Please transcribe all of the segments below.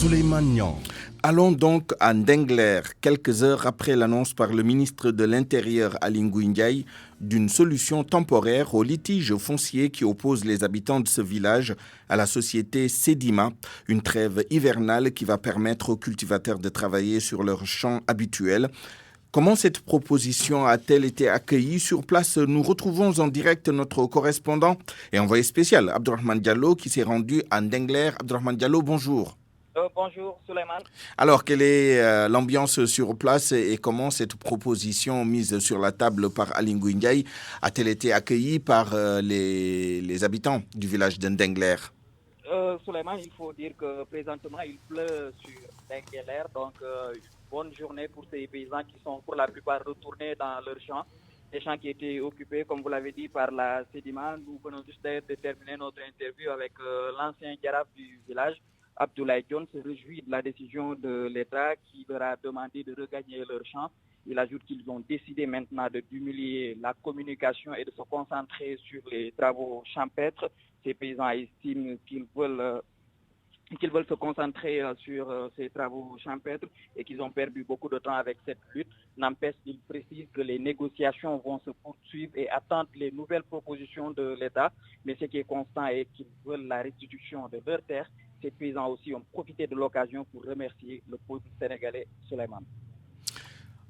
Souleymane Niang. Allons donc à Ndengler, quelques heures après l'annonce par le ministre de l'Intérieur Aly Ngouille Ndiaye d'une solution temporaire au litige foncier qui oppose les habitants de ce village à la société Sedima, une trêve hivernale qui va permettre aux cultivateurs de travailler sur leurs champs habituels. Comment cette proposition a-t-elle été accueillie sur place? Nous retrouvons en direct notre correspondant et envoyé spécial, Abdourahmane Diallo, qui s'est rendu à Ndengler. Abdourahmane Diallo, bonjour. Bonjour Souleymane. Alors, quelle est l'ambiance sur place et comment cette proposition mise sur la table par Aly Ngouille Ndiaye a-t-elle été accueillie par les habitants du village de Ndengler? Souleymane, il faut dire que présentement il pleut sur Ndengler, donc une bonne journée pour ces paysans qui sont pour la plupart retournés dans leurs champs. Des champs qui étaient occupés, comme vous l'avez dit, par la Sedima. Nous venons juste de terminer notre interview avec l'ancien Garab du village. Abdoulaye Dione se réjouit de la décision de l'État qui leur a demandé de regagner leur champ. Il ajoute qu'ils ont décidé maintenant de diminuer la communication et de se concentrer sur les travaux champêtres. Ces paysans estiment qu'ils veulent se concentrer sur ces travaux champêtres et qu'ils ont perdu beaucoup de temps avec cette lutte. N'empêche qu'ils précisent que les négociations vont se poursuivre et attendent les nouvelles propositions de l'État. Mais ce qui est constant est qu'ils veulent la restitution de leurs terres. Ces paysans aussi ont profité de l'occasion pour remercier le peuple sénégalais, Souleymane.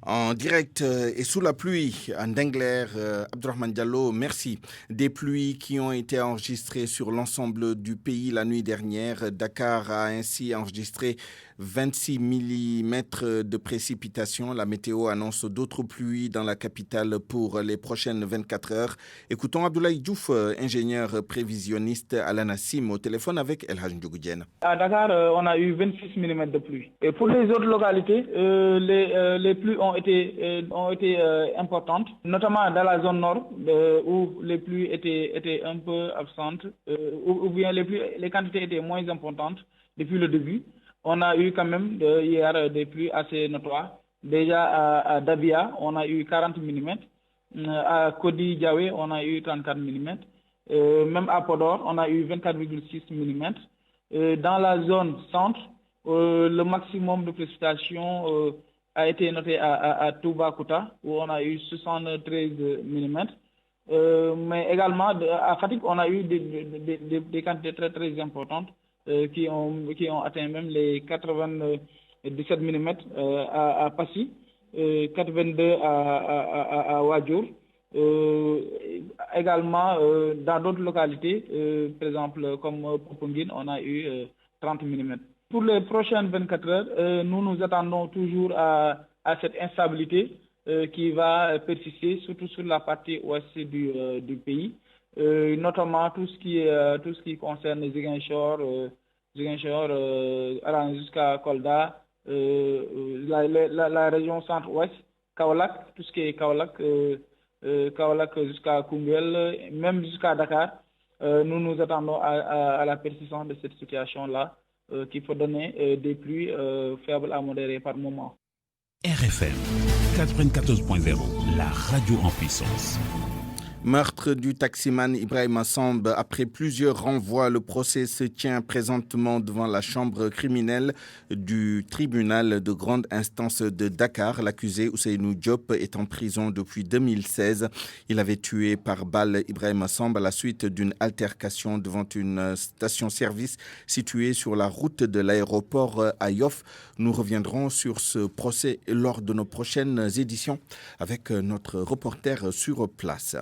En direct et sous la pluie, à Ndengler, Abdourahmane Diallo, merci. Des pluies qui ont été enregistrées sur l'ensemble du pays la nuit dernière. Dakar a ainsi enregistré 26 mm de précipitations. La météo annonce d'autres pluies dans la capitale pour les prochaines 24 heures. Écoutons Abdoulaye Diouf, ingénieur prévisionniste à l'ANACIM, au téléphone avec El Hadj Ndiogou Diène. À Dakar, on a eu 26 mm de pluie. Et pour les autres localités, les pluies ont été importantes, notamment dans la zone nord où les pluies étaient un peu absentes, ou bien les quantités étaient moins importantes depuis le début. On a eu quand même hier des pluies assez notoires. Déjà à Dabia, on a eu 40 mm. À Kodi Diawé, on a eu 34 mm. Même à Podor, on a eu 24,6 mm. Dans la zone centre, le maximum de précipitations a été noté à Toubacouta, où on a eu 73 mm. Mais également à Fatick, on a eu des quantités très très importantes qui ont atteint même les 97 mm à Passy, 82 à Wadjour. Également dans d'autres localités, par exemple comme Popenguine, on a eu 30 mm. Pour les prochaines 24 heures, nous attendons toujours à cette instabilité qui va persister, surtout sur la partie ouest du pays, notamment tout ce qui concerne les Ziguinchor, allant jusqu'à Kolda, la région centre-ouest, Kaolack, tout ce qui est Kaolack jusqu'à Koungheul, même jusqu'à Dakar. Nous attendons à la persistance de cette situation-là, qu'il faut donner des pluies faibles à modérées par moment. RFM 94.0, la radio en puissance. Meurtre du taximan Ibrahima Samb. Après plusieurs renvois, le procès se tient présentement devant la chambre criminelle du tribunal de grande instance de Dakar. L'accusé Ousseynou Diop est en prison depuis 2016. Il avait tué par balle Ibrahima Samb à la suite d'une altercation devant une station-service située sur la route de l'aéroport à Yoff. Nous reviendrons sur ce procès lors de nos prochaines éditions avec notre reporter sur place.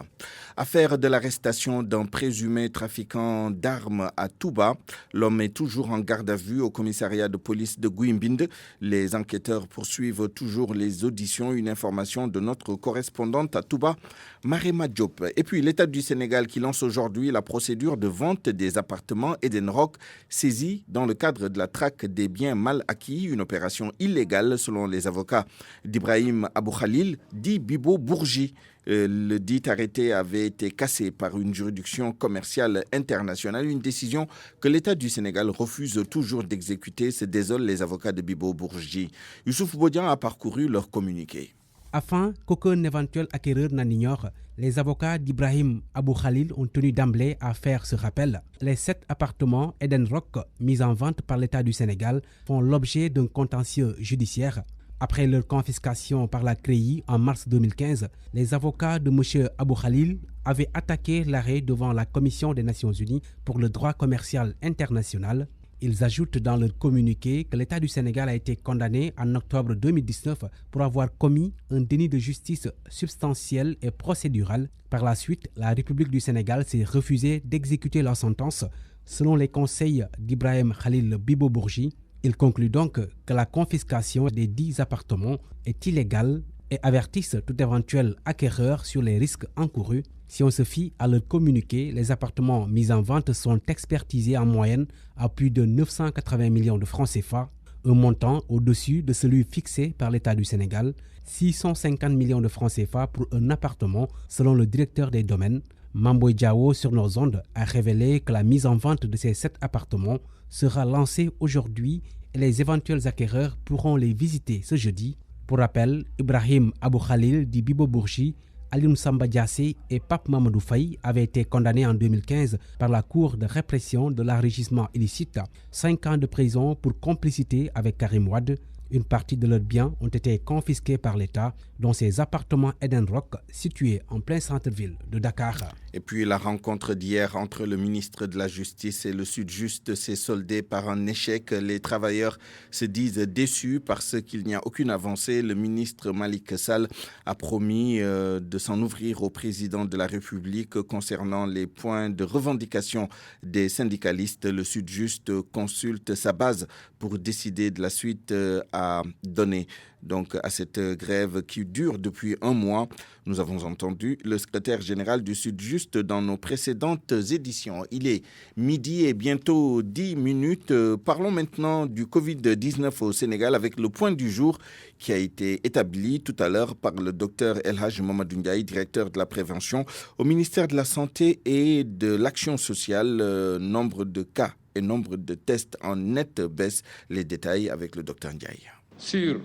Affaire de l'arrestation d'un présumé trafiquant d'armes à Touba. L'homme est toujours en garde à vue au commissariat de police de Gouimbinde. Les enquêteurs poursuivent toujours les auditions. Une information de notre correspondante à Touba, Marema Diop. Et puis l'État du Sénégal qui lance aujourd'hui la procédure de vente des appartements Edenrock saisis dans le cadre de la traque des biens mal acquis. Une opération illégale selon les avocats d'Ibrahim Abou Khalil, dit Bibo Bourgi. Le dit arrêté avait été cassé par une juridiction commerciale internationale, une décision que l'État du Sénégal refuse toujours d'exécuter, se désolent les avocats de Bibo Bourgi. Youssouf Bodian a parcouru leur communiqué. Afin qu'aucun éventuel acquéreur n'en ignore, les avocats d'Ibrahim Abou Khalil ont tenu d'emblée à faire ce rappel. Les 7 appartements Eden Rock mis en vente par l'État du Sénégal font l'objet d'un contentieux judiciaire. Après leur confiscation par la CREI en mars 2015, les avocats de M. Abou Khalil avaient attaqué l'arrêt devant la Commission des Nations Unies pour le droit commercial international. Ils ajoutent dans leur communiqué que l'État du Sénégal a été condamné en octobre 2019 pour avoir commis un déni de justice substantiel et procédural. Par la suite, la République du Sénégal s'est refusée d'exécuter la sentence. Selon les conseils d'Ibrahim Khalil Bibo Bourgi, il conclut donc que la confiscation des 10 appartements est illégale et avertissent tout éventuel acquéreur sur les risques encourus. Si on se fie à leur communiqué, les appartements mis en vente sont expertisés en moyenne à plus de 980 millions de francs CFA, un montant au-dessus de celui fixé par l'État du Sénégal, 650 millions de francs CFA pour un appartement, selon le directeur des domaines. Mamboy Diao sur nos ondes a révélé que la mise en vente de ces 7 appartements sera lancée aujourd'hui et les éventuels acquéreurs pourront les visiter ce jeudi. Pour rappel, Ibrahim Abou Khalil dit Bibo Bourgi, Alioune Samba Diassé et Pape Mamadou Faye avaient été condamnés en 2015 par la Cour de répression de l'enrichissement illicite. 5 ans de prison pour complicité avec Karim Wade. Une partie de leurs biens ont été confisqués par l'État, dont ces appartements Eden Rock situés en plein centre-ville de Dakar. Et puis la rencontre d'hier entre le ministre de la Justice et le Sud-Just s'est soldée par un échec. Les travailleurs se disent déçus parce qu'il n'y a aucune avancée. Le ministre Malick Sall a promis de s'en ouvrir au président de la République concernant les points de revendication des syndicalistes. Le Sud-Just consulte sa base pour décider de la suite à donner donc à cette grève qui dure depuis un mois. Nous avons entendu le secrétaire général du Sud-Just dans nos précédentes éditions. Il est midi et bientôt 10 minutes. Parlons maintenant du Covid-19 au Sénégal avec le point du jour qui a été établi tout à l'heure par le docteur El Hadj Mamadou Ndiaye, directeur de la prévention au ministère de la Santé et de l'Action sociale. Nombre de cas et nombre de tests en nette baisse. Les détails avec le docteur Ndiaye. Sur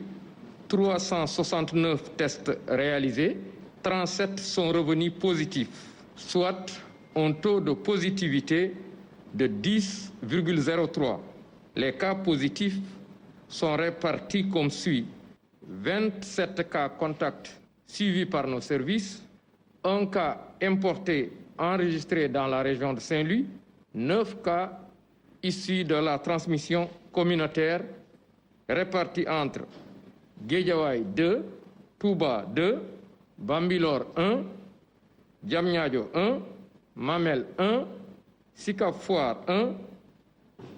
369 tests réalisés, 37 sont revenus positifs, soit un taux de positivité de 10,03. Les cas positifs sont répartis comme suit. 27 cas contacts suivis par nos services, 1 cas importé enregistré dans la région de Saint-Louis, 9 cas issus de la transmission communautaire répartis entre Guédiawaye 2, Touba 2, Bambilor 1, Diamniadio 1, Mamel 1, Sicap Foire 1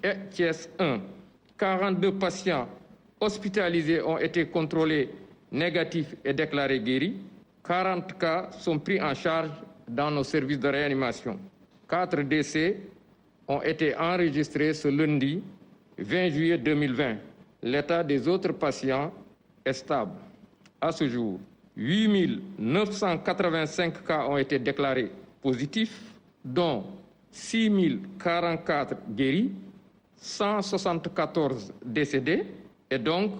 et Thiès 1. 42 patients hospitalisés ont été contrôlés négatifs et déclarés guéris. 40 cas sont pris en charge dans nos services de réanimation. 4 décès ont été enregistrés ce lundi 20 juillet 2020. L'état des autres patients est stable. À ce jour, 8 985 cas ont été déclarés positifs, dont 6 044 guéris, 174 décédés et donc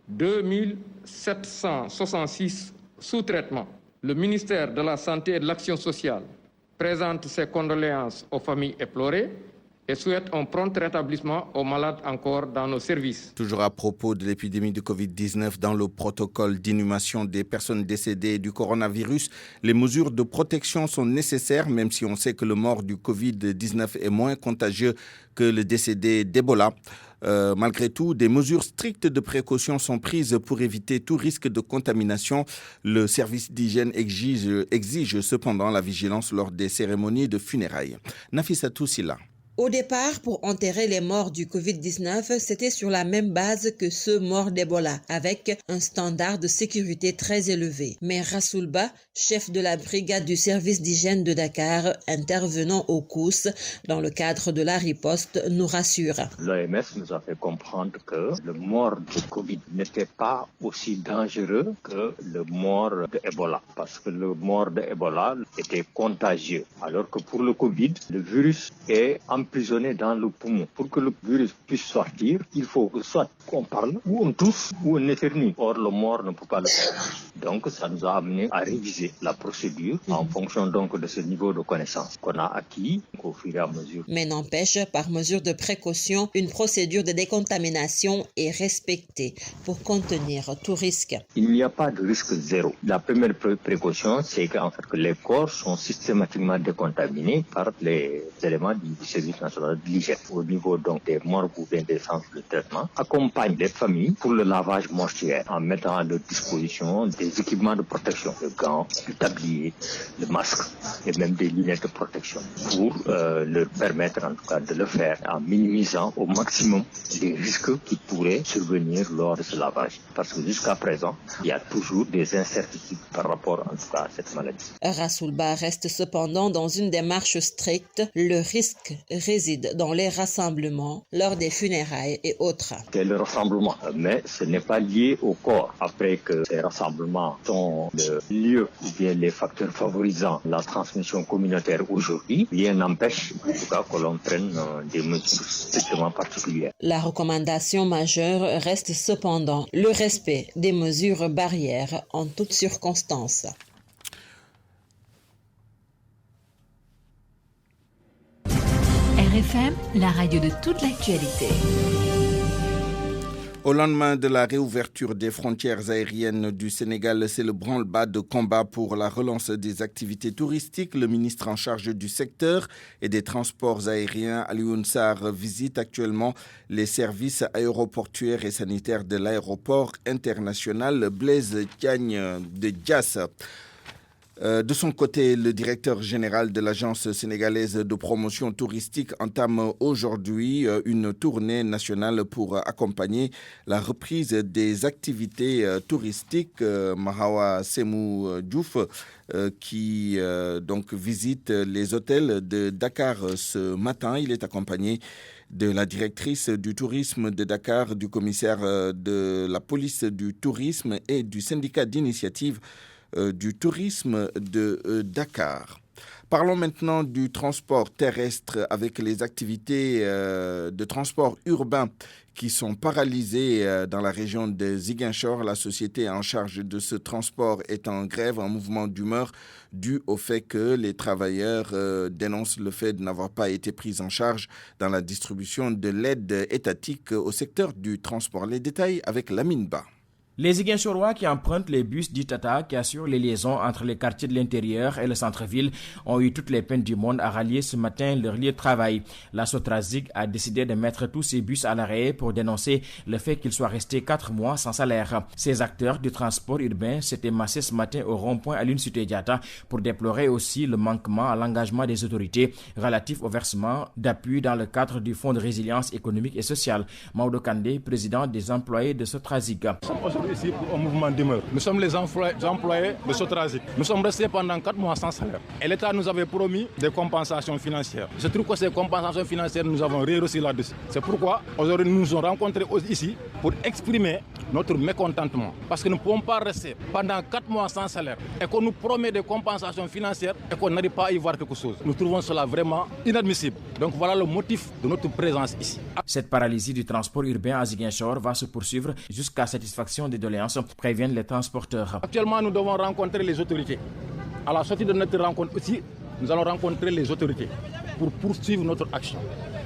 2 766 sous traitement. Le ministère de la Santé et de l'Action sociale présente ses condoléances aux familles éplorées et souhaite un prompt rétablissement aux malades encore dans nos services. Toujours à propos de l'épidémie de Covid-19, dans le protocole d'inhumation des personnes décédées du coronavirus, les mesures de protection sont nécessaires, même si on sait que le mort du Covid-19 est moins contagieux que le décédé d'Ebola. Malgré tout, des mesures strictes de précaution sont prises pour éviter tout risque de contamination. Le service d'hygiène exige cependant la vigilance lors des cérémonies de funérailles. Nafissatou Silla. Au départ, pour enterrer les morts du Covid-19, c'était sur la même base que ceux morts d'Ebola, avec un standard de sécurité très élevé. Mais Rassoulba, chef de la brigade du service d'hygiène de Dakar, intervenant au COUS dans le cadre de la riposte, nous rassure. L'OMS nous a fait comprendre que le mort de Covid n'était pas aussi dangereux que le mort d'Ebola, parce que le mort d'Ebola était contagieux, alors que pour le Covid, le virus est emprisonné dans le poumon. Pour que le virus puisse sortir, il faut que soit qu'on parle, ou on tousse, ou on éternue. Or, le mort ne peut pas le faire. Donc, ça nous a amené à réviser la procédure en fonction donc de ce niveau de connaissance qu'on a acquis au fur et à mesure. Mais n'empêche, par mesure de précaution, une procédure de décontamination est respectée pour contenir tout risque. Il n'y a pas de risque zéro. La première précaution, c'est qu'en fait, que les corps sont systématiquement décontaminés par les éléments du service national de l'hygiène. Au niveau donc des morgues ou bien des centres de traitement, accompagne les familles pour le lavage mortuaire en mettant à leur disposition des équipements de protection, le gants, le tablier, le masque et même des lunettes de protection pour leur permettre en tout cas de le faire en minimisant au maximum les risques qui pourraient survenir lors de ce lavage. Parce que jusqu'à présent, il y a toujours des incertitudes par rapport en tout cas à cette maladie. Rassoulba reste cependant dans une démarche stricte. Le risque réside dans les rassemblements lors des funérailles et autres. C'est le rassemblement, mais ce n'est pas lié au corps. Après que ces rassemblements sont le lieu ou bien les facteurs favorisant la transmission communautaire aujourd'hui, rien n'empêche en tout cas que l'on prenne des mesures strictement particulières. La recommandation majeure reste cependant le respect des mesures barrières en toutes circonstances. RFM, la radio de toute l'actualité. Au lendemain de la réouverture des frontières aériennes du Sénégal, c'est le branle-bas de combat pour la relance des activités touristiques. Le ministre en charge du secteur et des transports aériens, Alioune Sarr, visite actuellement les services aéroportuaires et sanitaires de l'aéroport international Blaise Diagne de Diass. De son côté, le directeur général de l'Agence sénégalaise de promotion touristique entame aujourd'hui une tournée nationale pour accompagner la reprise des activités touristiques. Mahawa Semou Diouf, qui donc visite les hôtels de Dakar ce matin. Il est accompagné de la directrice du tourisme de Dakar, du commissaire de la police du tourisme et du syndicat d'initiative du tourisme de Dakar. Parlons maintenant du transport terrestre avec les activités de transport urbain qui sont paralysées dans la région de Ziguinchor. La société en charge de ce transport est en grève, en mouvement d'humeur, dû au fait que les travailleurs dénoncent le fait de n'avoir pas été pris en charge dans la distribution de l'aide étatique au secteur du transport. Les détails avec Lamine Ba. Les Ziguinchorois qui empruntent les bus du Tata qui assurent les liaisons entre les quartiers de l'intérieur et le centre-ville ont eu toutes les peines du monde à rallier ce matin leur lieu de travail. La Sotrazig a décidé de mettre tous ces bus à l'arrêt pour dénoncer le fait qu'ils soient restés 4 mois sans salaire. Ces acteurs du transport urbain s'étaient massés ce matin au rond-point Aline Sitoé Diatta pour déplorer aussi le manquement à l'engagement des autorités relatif au versement d'appui dans le cadre du Fonds de résilience économique et sociale. Maodo Kandé, président des employés de Sotrazig. Ici pour un mouvement d'humeur. Nous sommes les employés de Sotrazig. Nous sommes restés pendant 4 mois sans salaire. Et l'État nous avait promis des compensations financières. Je trouve que ces compensations financières, nous avons réussi là-dessus. C'est pourquoi aujourd'hui nous nous sommes rencontrés ici pour exprimer notre mécontentement. Parce que nous ne pouvons pas rester pendant 4 mois sans salaire et qu'on nous promet des compensations financières et qu'on n'arrive pas à y voir quelque chose. Nous trouvons cela vraiment inadmissible. Donc voilà le motif de notre présence ici. Cette paralysie du transport urbain à Ziguinchor va se poursuivre jusqu'à satisfaction des doléances, préviennent les transporteurs. Actuellement, nous devons rencontrer les autorités. À la sortie de notre rencontre aussi, nous allons rencontrer les autorités pour poursuivre notre action.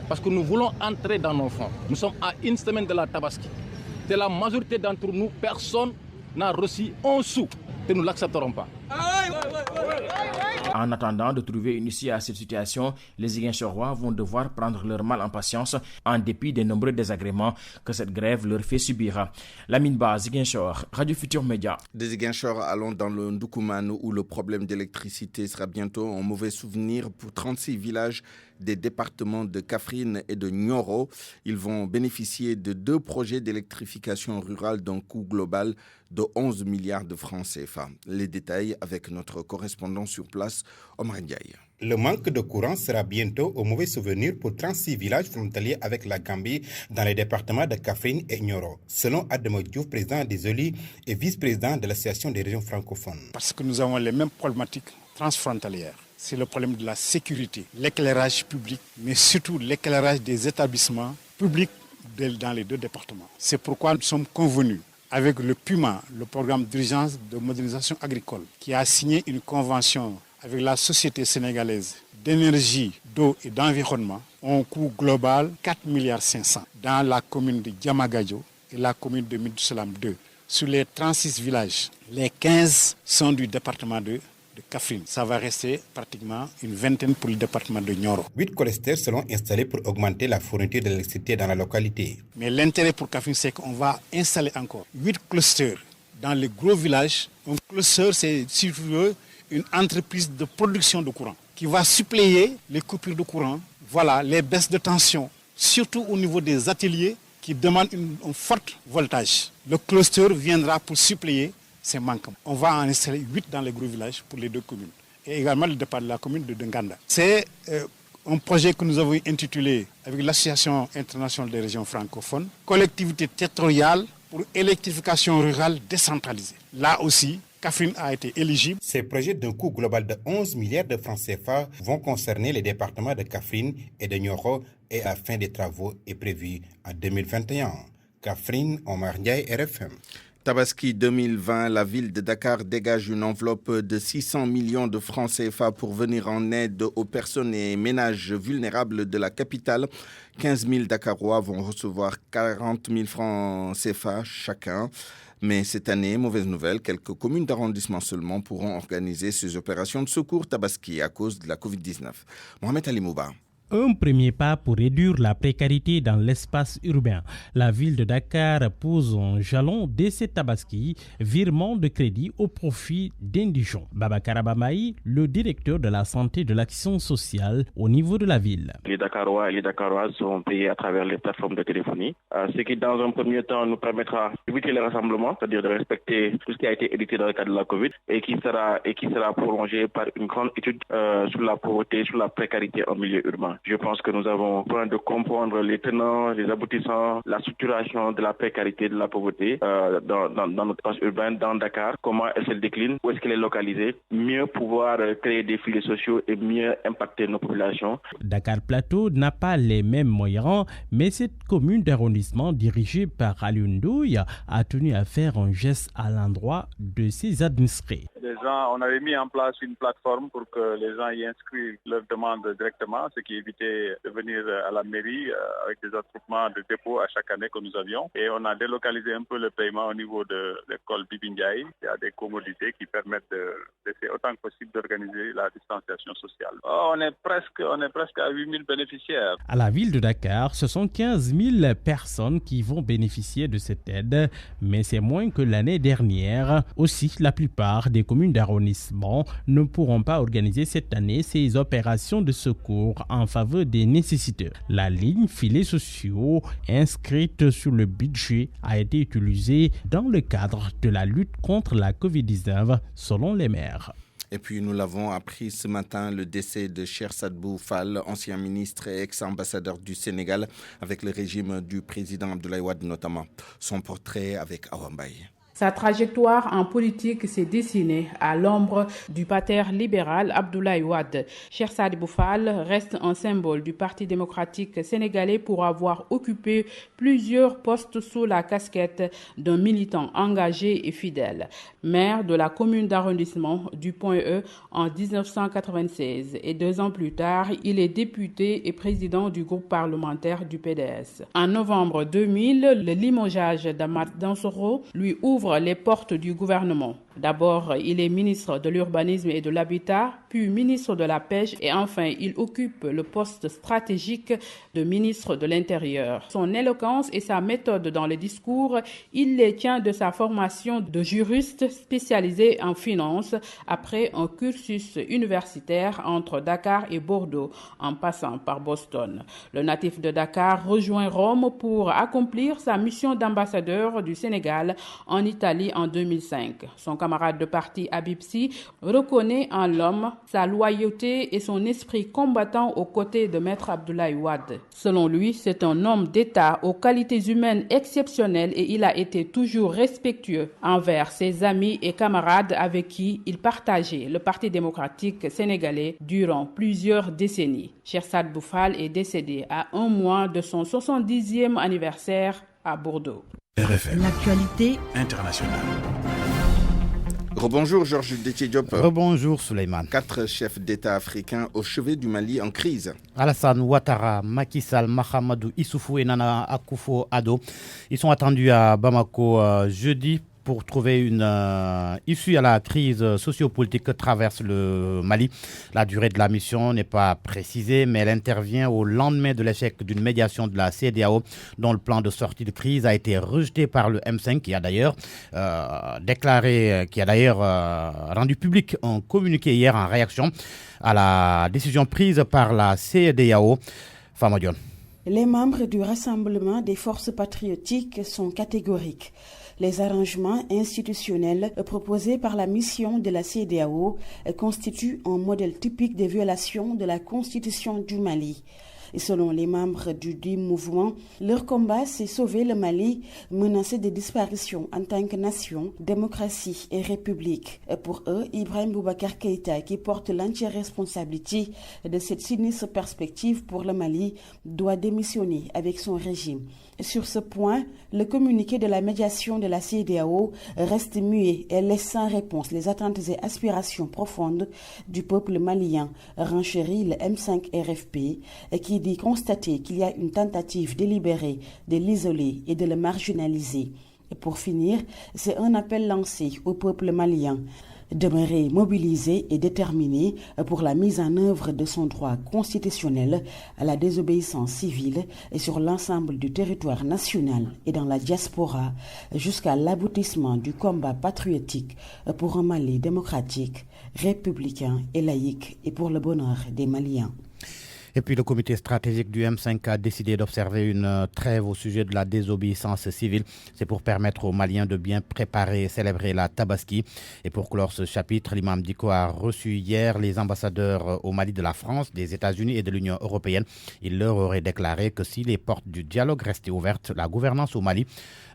Parce que nous voulons entrer dans nos fonds. Nous sommes à une semaine de la Tabaski. De la majorité d'entre nous, personne n'a reçu un sou. Et nous ne l'accepterons pas. En attendant de trouver une issue à cette situation, les Ziguinchorois vont devoir prendre leur mal en patience en dépit des nombreux désagréments que cette grève leur fait subir. Lamine Ba, Ziguinchor, Radio Futur Média. De Ziguinchor, allons dans le Ndoukoumane où le problème d'électricité sera bientôt un mauvais souvenir pour 36 villages des départements de Kaffrine et de Nioro. Ils vont bénéficier de 2 projets d'électrification rurale d'un coût global de 11 milliards de francs CFA. Les détails avec notre correspondant sur place, Omar Ndiaye. Le manque de courant sera bientôt au mauvais souvenir pour 36 villages frontaliers avec la Gambie dans les départements de Kaffrine et Nioro. Selon Adama Diouf, président des Oli et vice-président de l'association des régions francophones. Parce que nous avons les mêmes problématiques transfrontalières. c'est le problème de la sécurité, l'éclairage public, mais surtout l'éclairage des établissements publics dans les 2 départements. C'est pourquoi nous sommes convenus avec le PUMA, le programme d'urgence de modernisation agricole, qui a signé une convention avec la Société sénégalaise d'énergie, d'eau et d'environnement, en coût global 4,5 milliards dans la commune de Diamagadio et la commune de Midousalam 2. Sur les 36 villages, les 15 sont du département de Kaffrine. Ça va rester pratiquement une vingtaine pour le département de Nioro. 8 clusters seront installés pour augmenter la fourniture d'électricité dans la localité. Mais l'intérêt pour Kaffrine, c'est qu'on va installer encore 8 clusters dans les gros villages. Un cluster, c'est, si tu veux, une entreprise de production de courant qui va suppléer les coupures de courant, voilà, les baisses de tension, surtout au niveau des ateliers qui demandent un fort voltage. Le cluster viendra pour suppléer ces manquements. On va en installer 8 dans les gros villages pour les 2 communes. Et également le départ de la commune de Denganda. C'est un projet que nous avons intitulé avec l'Association internationale des régions francophones, collectivité territoriale pour électrification rurale décentralisée. Là aussi, Kaffrine a été éligible. Ces projets d'un coût global de 11 milliards de francs CFA vont concerner les départements de Kaffrine et de Nioro et la fin des travaux est prévue en 2021. Kaffrine, Omar Ndiaye, RFM. Tabaski 2020, la ville de Dakar dégage une enveloppe de 600 millions de francs CFA pour venir en aide aux personnes et ménages vulnérables de la capitale. 15 000 Dakarois vont recevoir 40 000 francs CFA chacun. Mais cette année, mauvaise nouvelle, quelques communes d'arrondissement seulement pourront organiser ces opérations de secours Tabaski à cause de la Covid-19. Mohamed Ali Mouba. Un premier pas pour réduire la précarité dans l'espace urbain. La ville de Dakar pose un jalon dès cette Tabaski, virement de crédit au profit d'indigents. Babacar Abamaï, le directeur de la santé et de l'action sociale au niveau de la ville. Les Dakarois et les Dakaroises sont payés à travers les plateformes de téléphonie, ce qui dans un premier temps nous permettra d'éviter les rassemblements, c'est-à-dire de respecter tout ce qui a été édicté dans le cadre de la Covid et qui sera prolongé par une grande étude sur la pauvreté, sur la précarité en milieu urbain. Je pense que nous avons besoin de comprendre les tenants, les aboutissants, la structuration de la précarité, de la pauvreté dans notre espace urbain, dans Dakar, comment elle se décline, où est-ce qu'elle est localisée, mieux pouvoir créer des filets sociaux et mieux impacter nos populations. Dakar Plateau n'a pas les mêmes moyens, mais cette commune d'arrondissement dirigée par Alioune Ndoye a tenu à faire un geste à l'endroit de ses administrés. On avait mis en place une plateforme pour que les gens y inscrivent leurs demandes directement, ce qui évitait de venir à la mairie avec des attroupements de dépôt à chaque année que nous avions. Et on a délocalisé un peu le paiement au niveau de l'école Bibi Ndiaye. Il y a des commodités qui permettent d'essayer autant que possible d'organiser la distanciation sociale. On est presque à 8 000 bénéficiaires. À la ville de Dakar, ce sont 15 000 personnes qui vont bénéficier de cette aide, mais c'est moins que l'année dernière. Aussi, la plupart des communes d'arrondissement ne pourront pas organiser cette année ces opérations de secours en faveur des nécessiteux. La ligne filets sociaux inscrite sur le budget a été utilisée dans le cadre de la lutte contre la Covid-19 selon les maires. Et puis nous l'avons appris ce matin, le décès de Cheikh Sadbou Fall, ancien ministre et ex-ambassadeur du Sénégal avec le régime du président Abdoulaye Wade notamment. Son portrait avec Awambaye. Sa trajectoire en politique s'est dessinée à l'ombre du pater libéral Abdoulaye Wade. Cheikh Sadibou Fall reste un symbole du Parti démocratique sénégalais pour avoir occupé plusieurs postes sous la casquette d'un militant engagé et fidèle. Maire de la commune d'arrondissement du Point-E en 1996 et 2 ans plus tard, il est député et président du groupe parlementaire du PDS. En novembre 2000, le limogeage d'Amath Dansokho lui ouvre les portes du gouvernement. D'abord, il est ministre de l'Urbanisme et de l'Habitat, puis ministre de la Pêche et enfin, il occupe le poste stratégique de ministre de l'Intérieur. Son éloquence et sa méthode dans les discours, il les tient de sa formation de juriste spécialisé en finance après un cursus universitaire entre Dakar et Bordeaux en passant par Boston. Le natif de Dakar rejoint Rome pour accomplir sa mission d'ambassadeur du Sénégal en Italie Italie en 2005. Son camarade de parti Habib Sy reconnaît en l'homme sa loyauté et son esprit combattant aux côtés de Maître Abdoulaye Wade. Selon lui, c'est un homme d'État aux qualités humaines exceptionnelles et il a été toujours respectueux envers ses amis et camarades avec qui il partageait le Parti démocratique sénégalais durant plusieurs décennies. Cheikh Sadibou Fall est décédé à un mois de son 70e anniversaire à Bordeaux. RFM. L'actualité internationale. Rebonjour Georges Détié-Diop. Rebonjour Souleymane. 4 chefs d'État africains au chevet du Mali en crise. Alassane Ouattara, Macky Sall, Mahamadou Issoufou et Nana Akufo-Addo. Ils sont attendus à Bamako jeudi pour trouver une issue à la crise sociopolitique que traverse le Mali. La durée de la mission n'est pas précisée, mais elle intervient au lendemain de l'échec d'une médiation de la CEDEAO, dont le plan de sortie de crise a été rejeté par le M5, qui a d'ailleurs rendu public un communiqué hier en réaction à la décision prise par la CEDEAO. Fama Dione. Les membres du Rassemblement des forces patriotiques sont catégoriques. Les arrangements institutionnels proposés par la mission de la CEDEAO constituent un modèle typique de violation de la Constitution du Mali. Et selon les membres du dit mouvement, leur combat, c'est sauver le Mali menacé de disparition en tant que nation, démocratie et république. Et pour eux, Ibrahim Boubacar Keïta, qui porte l'entière responsabilité de cette sinistre perspective pour le Mali, doit démissionner avec son régime. Sur ce point, le communiqué de la médiation de la CEDEAO reste muet et laisse sans réponse les attentes et aspirations profondes du peuple malien, renchérit le M5 RFP, qui dit constater qu'il y a une tentative délibérée de l'isoler et de le marginaliser. Et pour finir, c'est un appel lancé au peuple malien. Demeurer mobilisé et déterminé pour la mise en œuvre de son droit constitutionnel à la désobéissance civile et sur l'ensemble du territoire national et dans la diaspora jusqu'à l'aboutissement du combat patriotique pour un Mali démocratique, républicain et laïque et pour le bonheur des Maliens. Et puis le comité stratégique du M5 a décidé d'observer une trêve au sujet de la désobéissance civile. C'est pour permettre aux Maliens de bien préparer et célébrer la Tabaski. Et pour clore ce chapitre, l'imam Dicko a reçu hier les ambassadeurs au Mali de la France, des États-Unis et de l'Union européenne. Il leur aurait déclaré que si les portes du dialogue restaient ouvertes, la gouvernance au Mali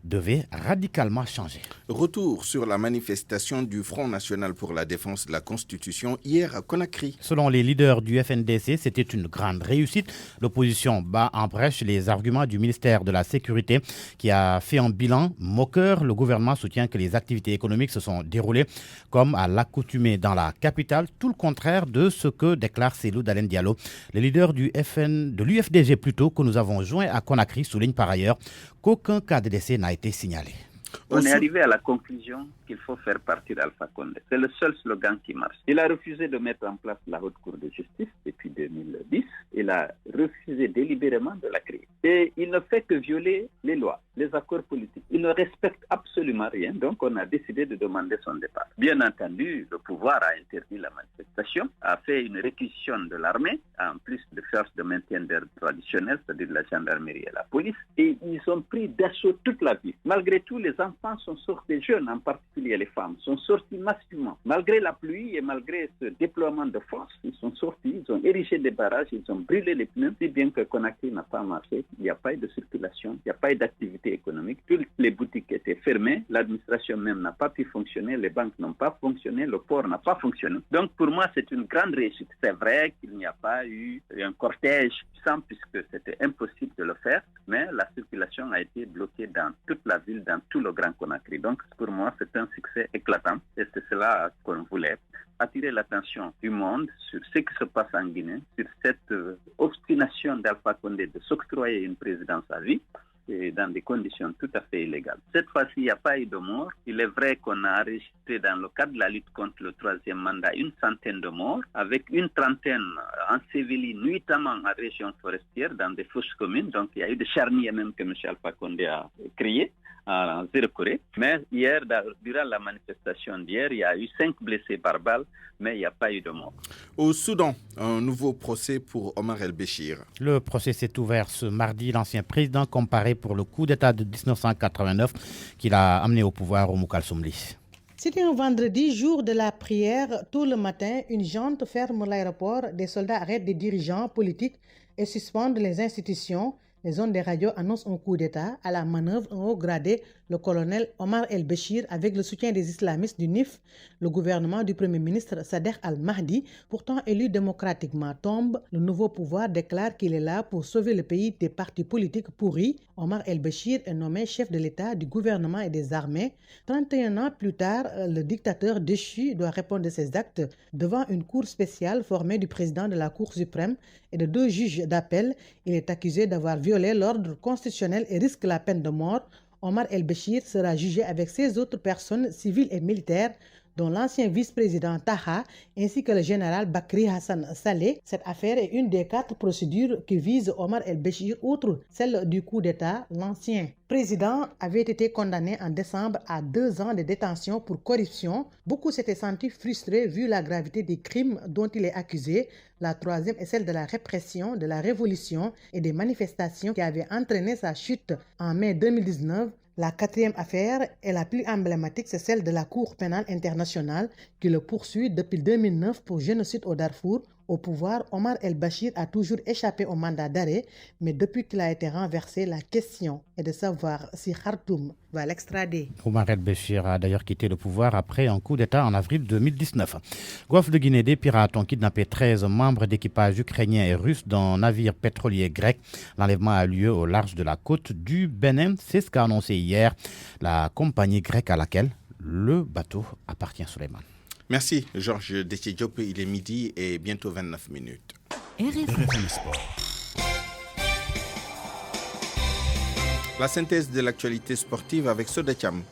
devait radicalement changer. Retour sur la manifestation du Front National pour la défense de la Constitution hier à Conakry. Selon les leaders du FNDC, c'était une grande réussite. L'opposition bat en brèche les arguments du ministère de la Sécurité qui a fait un bilan moqueur. Le gouvernement soutient que les activités économiques se sont déroulées comme à l'accoutumée dans la capitale, tout le contraire de ce que déclare Cellou Dalein Diallo. Le leader de l'UFDG que nous avons joint à Conakry souligne par ailleurs qu'aucun cas de décès n'a été signalé. On est arrivé à la conclusion qu'il faut faire partir Alpha Condé. C'est le seul slogan qui marche. Il a refusé de mettre en place la Haute Cour de justice depuis 2010. Il a refusé délibérément de la créer. Et il ne fait que violer les lois, les accords politiques. Il ne respecte absolument rien. Donc on a décidé de demander son départ. Bien entendu, le pouvoir a interdit la manifestation, a fait une réquisition de l'armée, en plus de forces de maintien d'ordre traditionnelles, c'est-à-dire la gendarmerie et la police. Et ils ont pris d'assaut toute la ville. Malgré tout, les enfants sont sortis, les jeunes en particulier les femmes, sont sortis massivement. Malgré la pluie et malgré ce déploiement de force, ils sont sortis, ils ont érigé des barrages, ils ont brûlé les pneus, si bien que Conakry n'a pas marché. Il n'y a pas eu de circulation, il n'y a pas eu d'activité économique. Toutes les boutiques étaient fermées, l'administration même n'a pas pu fonctionner, les banques n'ont pas fonctionné, le port n'a pas fonctionné. Donc pour moi, c'est une grande réussite. C'est vrai qu'il n'y a pas eu un cortège puissant puisque c'était impossible de le faire, mais la circulation a été bloquée dans toute la ville, dans tout le Grand Conakry. Donc pour moi, c'est un succès éclatant et c'est cela qu'on voulait. Attirer l'attention du monde sur ce qui se passe en Guinée, sur cette obstination d'Alpha Condé de s'octroyer une présidence à vie et dans des conditions tout à fait illégales. Cette fois-ci, il n'y a pas eu de mort. Il est vrai qu'on a enregistré dans le cadre de la lutte contre le troisième mandat une centaine de morts, avec une trentaine ensevelis nuitamment en région forestière dans des fosses communes. Donc il y a eu des charniers même que M. Alpha Condé a créés en Zéro-Corée. Mais hier, durant la manifestation d'hier, il y a eu 5 blessés par balle, mais il n'y a pas eu de mort. Au Soudan, un nouveau procès pour Omar el-Béchir. Le procès s'est ouvert ce mardi. L'ancien président comparé pour le coup d'État de 1989 qu'il a amené au pouvoir au Moukalsoumli. C'était un vendredi, jour de la prière. Tout le matin, une junte ferme l'aéroport. Des soldats arrêtent des dirigeants politiques et suspendent les institutions. Les ondes des radios annoncent un coup d'État. À la manœuvre, un haut gradé, le colonel Omar el-Béchir, avec le soutien des islamistes du NIF, le gouvernement du Premier ministre Sadegh al-Mahdi, pourtant élu démocratiquement, tombe. Le nouveau pouvoir déclare qu'il est là pour sauver le pays des partis politiques pourris. Omar el-Béchir est nommé chef de l'État, du gouvernement et des armées. 31 ans plus tard, le dictateur déchu doit répondre de ses actes devant une cour spéciale formée du président de la Cour suprême et de 2 juges d'appel. Il est accusé d'avoir violé l'ordre constitutionnel et risque la peine de mort. Omar el-Béchir sera jugé avec 16 autres personnes civiles et militaires, dont l'ancien vice-président Taha, ainsi que le général Bakri Hassan Saleh. Cette affaire est une des 4 procédures qui visent Omar el-Béchir, outre celle du coup d'État. L'ancien président avait été condamné en décembre à 2 ans de détention pour corruption. Beaucoup s'étaient sentis frustrés vu la gravité des crimes dont il est accusé. La 3e est celle de la répression, de la révolution et des manifestations qui avaient entraîné sa chute en mai 2019. La 4e affaire est la plus emblématique, c'est celle de la Cour pénale internationale qui le poursuit depuis 2009 pour génocide au Darfour. Au pouvoir, Omar el-Béchir a toujours échappé au mandat d'arrêt, mais depuis qu'il a été renversé, la question est de savoir si Khartoum va l'extrader. Omar el-Béchir a d'ailleurs quitté le pouvoir après un coup d'État en avril 2019. Golfe de Guinée, des pirates ont kidnappé 13 membres d'équipage ukrainien et russe d'un navire pétrolier grec. L'enlèvement a lieu au large de la côte du Bénin. C'est ce qu'a annoncé hier la compagnie grecque à laquelle le bateau appartient, Souleymane. Merci Georges Detier-Diop, il est midi et bientôt 29 minutes. RFM Sport. La synthèse de l'actualité sportive avec Sodetiam.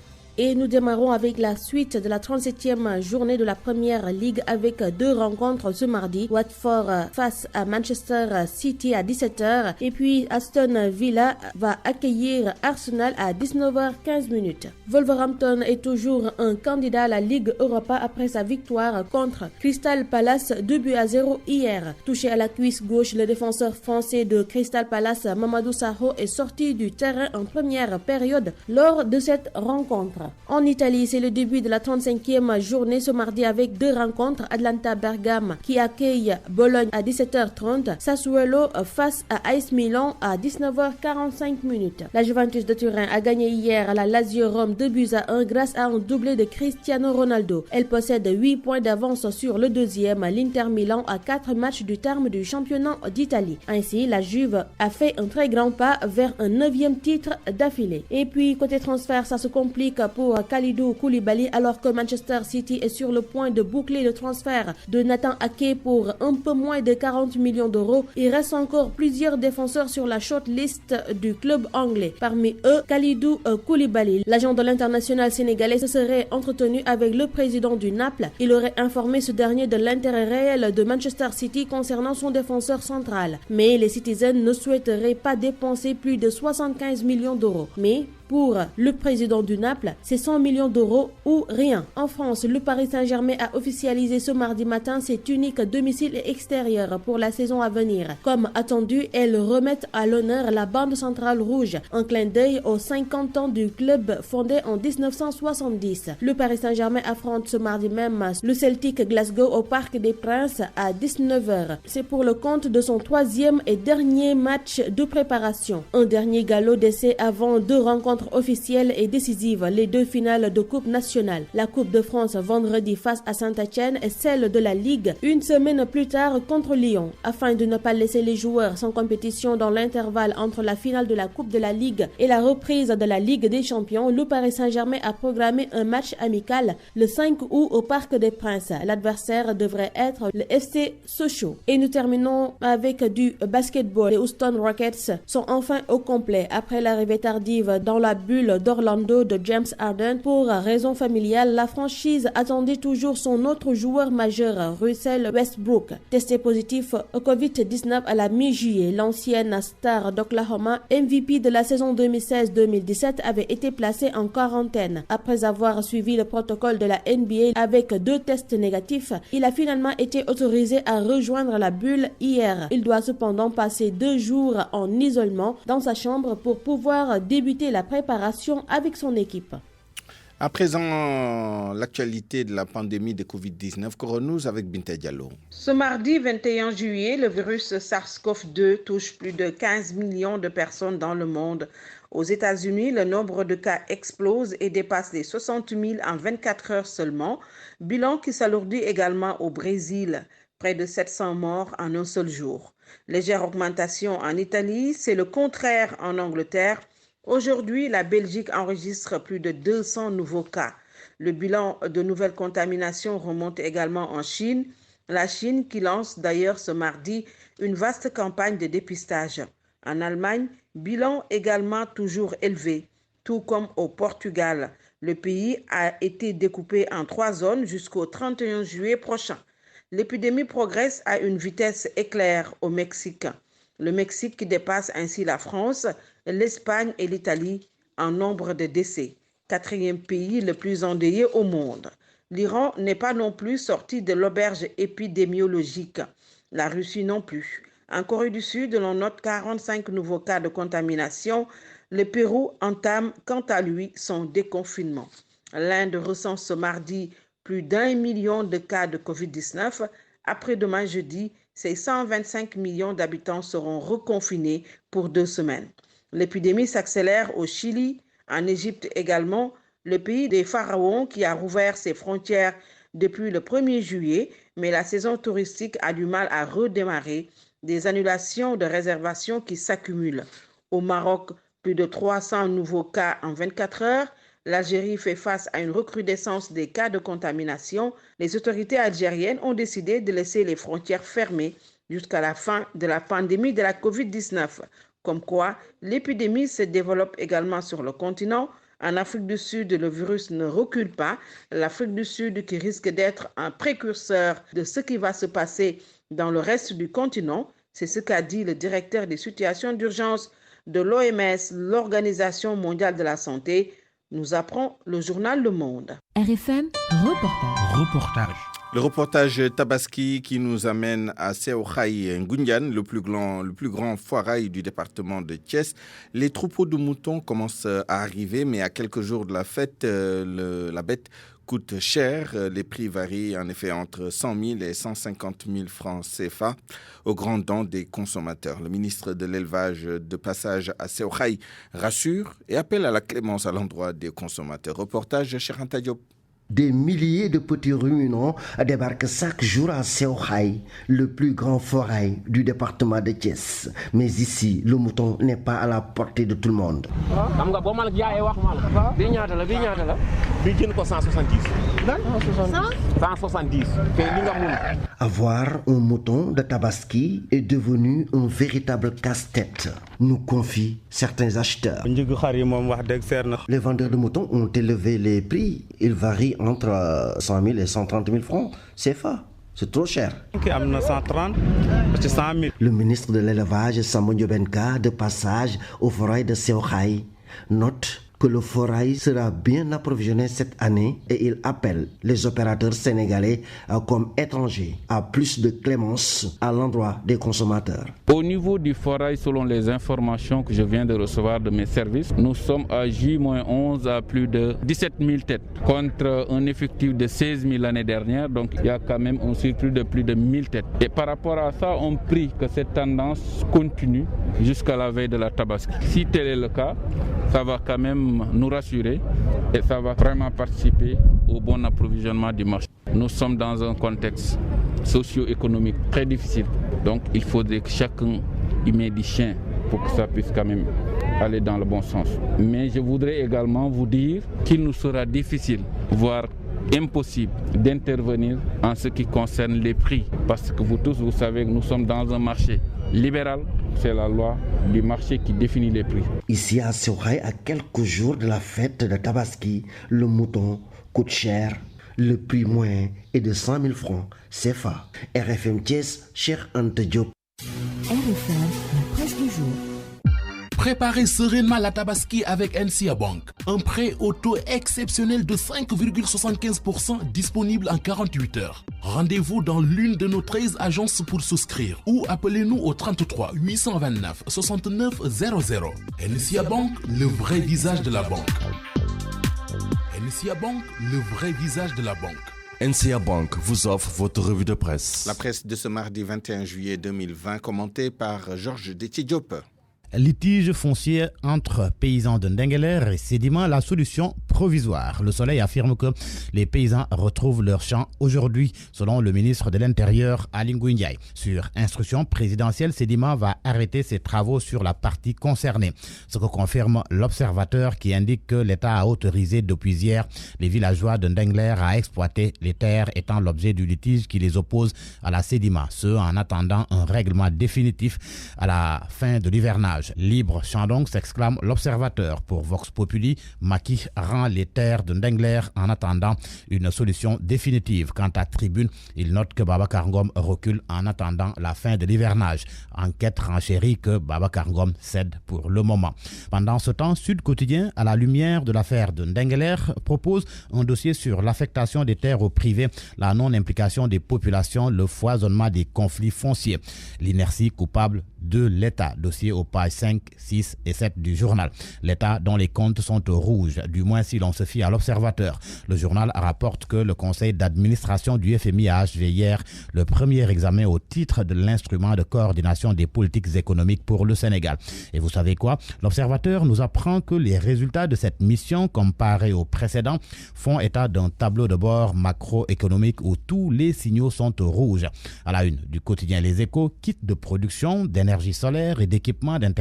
Et nous démarrons avec la suite de la 37e journée de la Première Ligue avec 2 rencontres ce mardi. Watford face à Manchester City à 17h et puis Aston Villa va accueillir Arsenal à 19h15. Wolverhampton est toujours un candidat à la Ligue Europa après sa victoire contre Crystal Palace 2-0 hier. Touché à la cuisse gauche, le défenseur français de Crystal Palace, Mamadou Sakho, est sorti du terrain en première période lors de cette rencontre. En Italie, c'est le début de la 35e journée ce mardi avec 2 rencontres. Atalanta-Bergame qui accueille Bologne à 17h30. Sassuolo face à AS Milan à 19h45. La Juventus de Turin a gagné hier à la Lazio Rome 2-1 grâce à un doublé de Cristiano Ronaldo. Elle possède 8 points d'avance sur le 2e, l'Inter Milan, à 4 matchs du terme du championnat d'Italie. Ainsi, la Juve a fait un très grand pas vers un 9e titre d'affilée. Et puis, côté transfert, ça se complique pour Kalidou Koulibaly alors que Manchester City est sur le point de boucler le transfert de Nathan Ake pour un peu moins de 40 millions d'euros. Il reste encore plusieurs défenseurs sur la shortlist du club anglais. Parmi eux, Kalidou Koulibaly. L'agent de l'international sénégalais se serait entretenu avec le président du Naples. Il aurait informé ce dernier de l'intérêt réel de Manchester City concernant son défenseur central. Mais les Citizens ne souhaiteraient pas dépenser plus de 75 millions d'euros. Mais pour le président du Naples, c'est 100 millions d'euros ou rien. En France, le Paris Saint-Germain a officialisé ce mardi matin ses tuniques domicile et extérieur pour la saison à venir. Comme attendu, elles remettent à l'honneur la bande centrale rouge, un clin d'œil aux 50 ans du club fondé en 1970. Le Paris Saint-Germain affronte ce mardi même le Celtic Glasgow au Parc des Princes à 19h. C'est pour le compte de son 3e et dernier match de préparation. Un dernier galop d'essai avant 2 rencontres officielle et décisive, les 2 finales de Coupe nationale. La Coupe de France vendredi face à Saint-Etienne et celle de la Ligue une semaine plus tard contre Lyon. Afin de ne pas laisser les joueurs sans compétition dans l'intervalle entre la finale de la Coupe de la Ligue et la reprise de la Ligue des Champions, le Paris Saint-Germain a programmé un match amical le 5 août au Parc des Princes. L'adversaire devrait être le FC Sochaux. Et nous terminons avec du basketball. Les Houston Rockets sont enfin au complet après l'arrivée tardive dans la la bulle d'Orlando de James Harden. Pour raison familiale, la franchise attendait toujours son autre joueur majeur, Russell Westbrook. Testé positif au Covid-19 à la mi-juillet, l'ancienne star d'Oklahoma, MVP de la saison 2016-2017, avait été placé en quarantaine. Après avoir suivi le protocole de la NBA avec 2 tests négatifs, il a finalement été autorisé à rejoindre la bulle hier. Il doit cependant passer 2 jours en isolement dans sa chambre pour pouvoir débuter la préparation avec son équipe. À présent, l'actualité de la pandémie de Covid-19, Coronews avec Binta Diallo. Ce mardi 21 juillet, le virus SARS-CoV-2 touche plus de 15 millions de personnes dans le monde. Aux États-Unis, le nombre de cas explose et dépasse les 60 000 en 24 heures seulement. Bilan qui s'alourdit également au Brésil. Près de 700 morts en un seul jour. Légère augmentation en Italie, c'est le contraire en Angleterre. Aujourd'hui, la Belgique enregistre plus de 200 nouveaux cas. Le bilan de nouvelles contaminations remonte également en Chine. La Chine qui lance d'ailleurs ce mardi une vaste campagne de dépistage. En Allemagne, bilan également toujours élevé, tout comme au Portugal. Le pays a été découpé en 3 zones jusqu'au 31 juillet prochain. L'épidémie progresse à une vitesse éclair au Mexique. Le Mexique qui dépasse ainsi la France, l'Espagne et l'Italie en nombre de décès. 4e pays le plus endeuillé au monde. L'Iran n'est pas non plus sorti de l'auberge épidémiologique. La Russie non plus. En Corée du Sud, l'on note 45 nouveaux cas de contamination. Le Pérou entame quant à lui son déconfinement. L'Inde recense ce mardi plus d'1 million de cas de Covid-19. Après-demain jeudi, ces 125 millions d'habitants seront reconfinés pour 2 semaines. L'épidémie s'accélère au Chili, en Égypte également, le pays des pharaons qui a rouvert ses frontières depuis le 1er juillet, mais la saison touristique a du mal à redémarrer. Des annulations de réservations qui s'accumulent. Au Maroc, plus de 300 nouveaux cas en 24 heures. L'Algérie fait face à une recrudescence des cas de contamination. Les autorités algériennes ont décidé de laisser les frontières fermées jusqu'à la fin de la pandémie de la Covid-19. Comme quoi, l'épidémie se développe également sur le continent. En Afrique du Sud, le virus ne recule pas. L'Afrique du Sud qui risque d'être un précurseur de ce qui va se passer dans le reste du continent. C'est ce qu'a dit le directeur des situations d'urgence de l'OMS, l'Organisation mondiale de la santé, nous apprend le journal Le Monde. RFM, reportage. Le reportage Tabaski qui nous amène à Seokhai Ngunyan, le plus grand foirail du département de Thiès. Les troupeaux de moutons commencent à arriver, mais à quelques jours de la fête, la bête coûte cher. Les prix varient en effet entre 100 000 et 150 000 francs CFA aux grandes dents des consommateurs. Le ministre de l'élevage de passage à Seokhai rassure et appelle à la clémence à l'endroit des consommateurs. Reportage Cheranta Diop. Des milliers de petits ruminants débarquent chaque jour à Seokhai, le plus grand foirail du département de Thiès. Mais ici, le mouton n'est pas à la portée de tout le monde. 170. Avoir un mouton de Tabaski est devenu un véritable casse-tête, nous confient certains acheteurs. Les vendeurs de moutons ont élevé les prix. Ils varient entre 100 000 et 130 000 francs CFA. C'est trop cher. Le ministre de l'élevage, Samonio Benka, de passage au foirail de Seokhai, note que le foirail sera bien approvisionné cette année et il appelle les opérateurs sénégalais comme étrangers à plus de clémence à l'endroit des consommateurs. Au niveau du foirail, selon les informations que je viens de recevoir de mes services, nous sommes à J-11 à plus de 17 000 têtes contre un effectif de 16 000 l'année dernière. Donc il y a quand même un surplus de plus de 1000 têtes. Et par rapport à ça, on prie que cette tendance continue jusqu'à la veille de la Tabaski. Si tel est le cas, ça va quand même nous rassurer et ça va vraiment participer au bon approvisionnement du marché. Nous sommes dans un contexte socio-économique très difficile, donc il faudrait que chacun y mette du chien pour que ça puisse quand même aller dans le bon sens. Mais je voudrais également vous dire qu'il nous sera difficile, voire impossible d'intervenir en ce qui concerne les prix, parce que vous tous, vous savez que nous sommes dans un marché libéral c'est la loi du marché qui définit les prix. Ici à Souraï, à quelques jours de la fête de Tabaski, le mouton coûte cher. Le prix moyen est de 100 000 francs CFA. RFM Thiès, Cheikh Anta Diop. RFM, la presse du jour. Préparez sereinement la Tabaski avec NCA Bank. Un prêt au taux exceptionnel de 5,75% disponible en 48 heures. Rendez-vous dans l'une de nos 13 agences pour souscrire ou appelez-nous au 33 829 69 00. NCA Bank, le vrai visage de la banque. NCA Bank, le vrai visage de la banque. NCA Bank vous offre votre revue de presse. La presse de ce mardi 21 juillet 2020, commentée par Georges Détidiop. Litige foncier entre paysans de Ndengler et Sédima, la solution provisoire. Le Soleil affirme que les paysans retrouvent leurs champs aujourd'hui, selon le ministre de l'Intérieur, Aly Ngouille Ndiaye. Sur instruction présidentielle, Sédima va arrêter ses travaux sur la partie concernée. Ce que confirme l'observateur qui indique que l'État a autorisé depuis hier les villageois de Ndengler à exploiter les terres étant l'objet du litige qui les oppose à la Sédima. Ce en attendant un règlement définitif à la fin de l'hivernage. Libre champ donc, s'exclame l'observateur. Pour Vox Populi, Macky rend les terres de Ndengler en attendant une solution définitive. Quant à Tribune, il note que Babacar Ngom recule en attendant la fin de l'hivernage. Enquête renchérit que Babacar Ngom cède pour le moment. Pendant ce temps, Sud Quotidien, à la lumière de l'affaire de Ndengler, propose un dossier sur l'affectation des terres au privé, la non-implication des populations, le foisonnement des conflits fonciers. L'inertie coupable de l'État. Dossier aux pages 5, 6 et 7 du journal. L'État dont les comptes sont au rouge, du moins si l'on se fie à l'observateur. Le journal rapporte que le conseil d'administration du FMI a achevé hier le premier examen au titre de l'instrument de coordination des politiques économiques pour le Sénégal. Et vous savez quoi? L'observateur nous apprend que les résultats de cette mission, comparés aux précédents, font état d'un tableau de bord macroéconomique où tous les signaux sont au rouge. À la une du quotidien Les Échos, kit de production, d'énergie solaire et d'équipement d'intervention,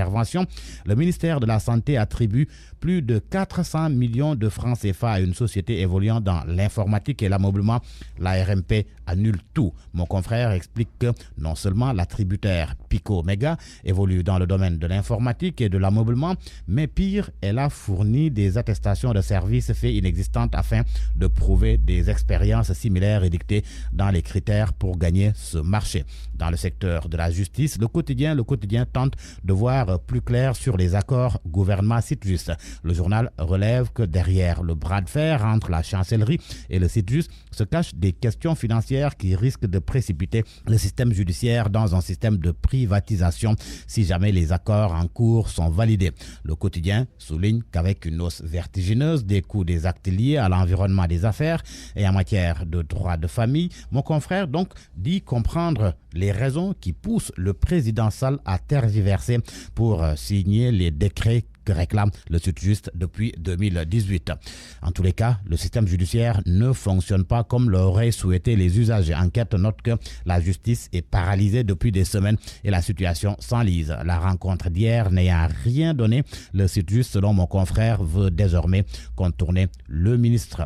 le ministère de la Santé attribue plus de 400 millions de francs CFA à une société évoluant dans l'informatique et l'ameublement. La RMP annule tout. Mon confrère explique que non seulement l'attributaire Pico Mega évolue dans le domaine de l'informatique et de l'ameublement, mais pire, elle a fourni des attestations de services faits inexistantes afin de prouver des expériences similaires édictées dans les critères pour gagner ce marché. Dans le secteur de la justice, le quotidien tente de voir plus clair sur les accords gouvernement-Sytjust. Le journal relève que derrière le bras de fer entre la chancellerie et le Sytjust se cachent des questions financières qui risquent de précipiter le système judiciaire dans un système de privatisation si jamais les accords en cours sont validés. Le quotidien souligne qu'avec une hausse vertigineuse des coûts des actes liés à l'environnement des affaires et en matière de droit de famille, mon confrère donc dit comprendre les raisons qui poussent le président Sall à tergiverser pour signer les décrets que réclame le Sytjust depuis 2018. En tous les cas, le système judiciaire ne fonctionne pas comme l'auraient souhaité les usagers. Enquête note que la justice est paralysée depuis des semaines et la situation s'enlise. La rencontre d'hier n'ayant rien donné, le Sytjust, selon mon confrère, veut désormais contourner le ministre.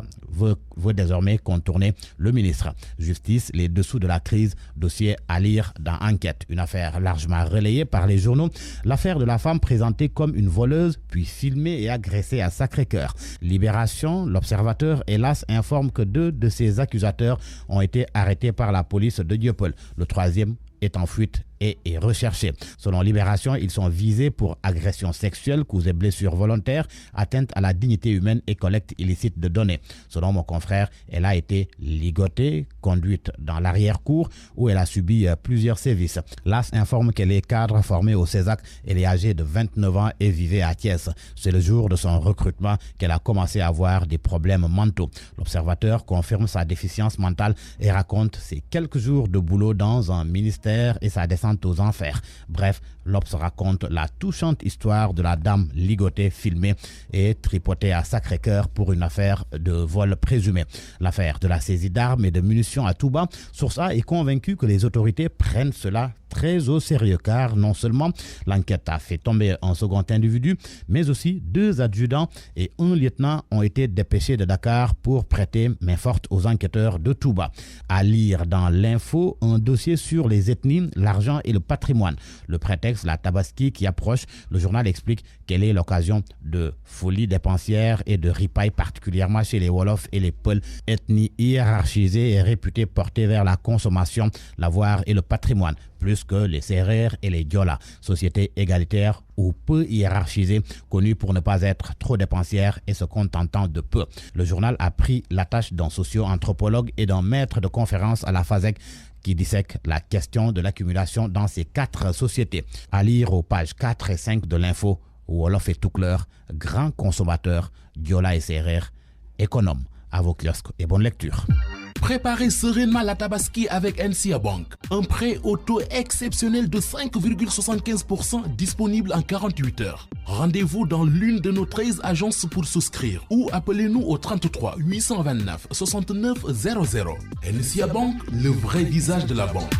Justice, les dessous de la crise, dossier à lire dans Enquête. Une affaire largement relayée par les journaux. L'affaire de la femme présentée comme une voleuse puis filmée et agressée à Sacré-Cœur. Libération, l'Observateur, hélas, informe que 2 de ses accusateurs ont été arrêtés par la police de Dieuppeul. Le 3e est en fuite et est recherché. Selon Libération, ils sont visés pour agression sexuelle, coups et blessures volontaires, atteinte à la dignité humaine et collecte illicite de données. Selon mon confrère, elle a été ligotée, conduite dans l'arrière-cour où elle a subi plusieurs sévices. L'AS informe qu'elle est cadre formée au CESAC. Elle est âgée de 29 ans et vivait à Thiès. C'est le jour de son recrutement qu'elle a commencé à avoir des problèmes mentaux. L'Observateur confirme sa déficience mentale et raconte ses quelques jours de boulot dans un ministère et sa descente aux enfers. Bref, l'Obs raconte la touchante histoire de la dame ligotée, filmée et tripotée à Sacré-Cœur pour une affaire de vol présumé. L'affaire de la saisie d'armes et de munitions à Touba, Source A est convaincu que les autorités prennent cela très au sérieux car non seulement l'enquête a fait tomber un second individu, mais aussi 2 adjudants et 1 lieutenant ont été dépêchés de Dakar pour prêter main forte aux enquêteurs de Touba. À lire dans l'info un dossier sur les ethnies, l'argent et le patrimoine. Le prétexte contexte, la Tabaski qui approche, le journal explique qu'elle est l'occasion de folie dépensière et de ripailles, particulièrement chez les Wolofs et les Peuls, ethnie hiérarchisée et réputée portée vers la consommation, l'avoir et le patrimoine, plus que les Sérères et les Diola, sociétés égalitaires ou peu hiérarchisées, connues pour ne pas être trop dépensières et se contentant de peu. Le journal a pris la tâche d'un socio-anthropologue et d'un maître de conférence à la FASEG qui dissèque la question de l'accumulation dans ces 4 sociétés. À lire aux pages 4 et 5 de l'info, Wolof et Toukleur, grands consommateurs, Diola et Sérères, économes. À vos kiosques et bonne lecture. Préparez sereinement la Tabaski avec NCA Bank. Un prêt au taux exceptionnel de 5,75% disponible en 48 heures. Rendez-vous dans l'une de nos 13 agences pour souscrire ou appelez-nous au 33 829 69 00. NCA Bank, le vrai visage de la banque.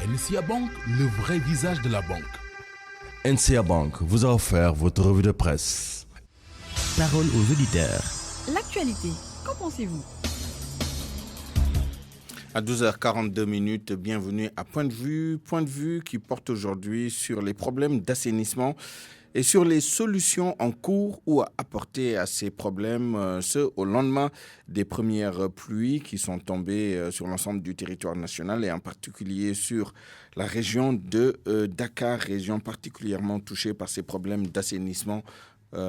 NCA Bank, le vrai visage de la banque. NCA Bank vous a offert votre revue de presse. Parole aux auditeurs. L'actualité, qu'en pensez-vous? À 12h42, bienvenue à Point de vue qui porte aujourd'hui sur les problèmes d'assainissement et sur les solutions en cours ou à apporter à ces problèmes, ce au lendemain des premières pluies qui sont tombées sur l'ensemble du territoire national et en particulier sur la région de Dakar, région particulièrement touchée par ces problèmes d'assainissement,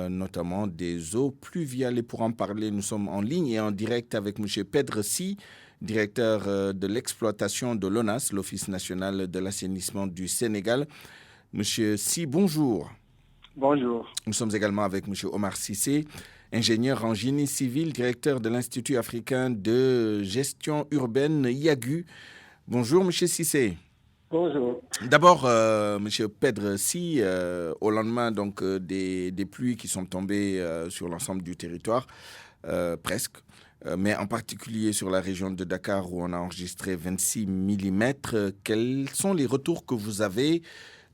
notamment des eaux pluviales. Et pour en parler, nous sommes en ligne et en direct avec M. Pedre Sy, directeur de l'exploitation de l'ONAS, l'Office national de l'assainissement du Sénégal. Monsieur Sy, bonjour. Bonjour. Nous sommes également avec monsieur Omar Cissé, ingénieur en génie civil, directeur de l'Institut africain de gestion urbaine IAGU. Bonjour monsieur Cissé. Bonjour. D'abord, monsieur Pedre Sy, au lendemain donc, des pluies qui sont tombées sur l'ensemble du territoire, presque, mais en particulier sur la région de Dakar où on a enregistré 26 mm. Quels sont les retours que vous avez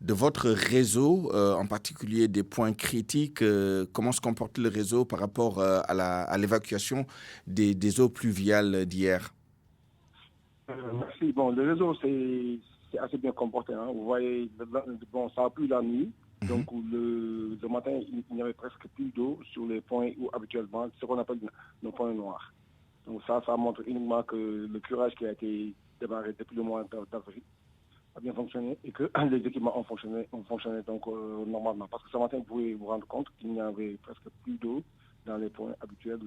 de votre réseau, en particulier des points critiques? Comment se comporte le réseau par rapport à l'évacuation des eaux pluviales d'hier? Merci. Bon, le réseau, c'est assez bien comporté. Hein. Vous voyez, bon, ça a plu la nuit. Donc, le matin, il n'y avait presque plus d'eau sur les points où habituellement, ce qu'on appelle nos points noirs. Donc, ça montre uniquement que le curage qui a été démarré depuis le mois d'avril a bien fonctionné et que les équipements ont fonctionné donc normalement. Parce que ce matin, vous pouvez vous rendre compte qu'il n'y avait presque plus d'eau dans les points habituels,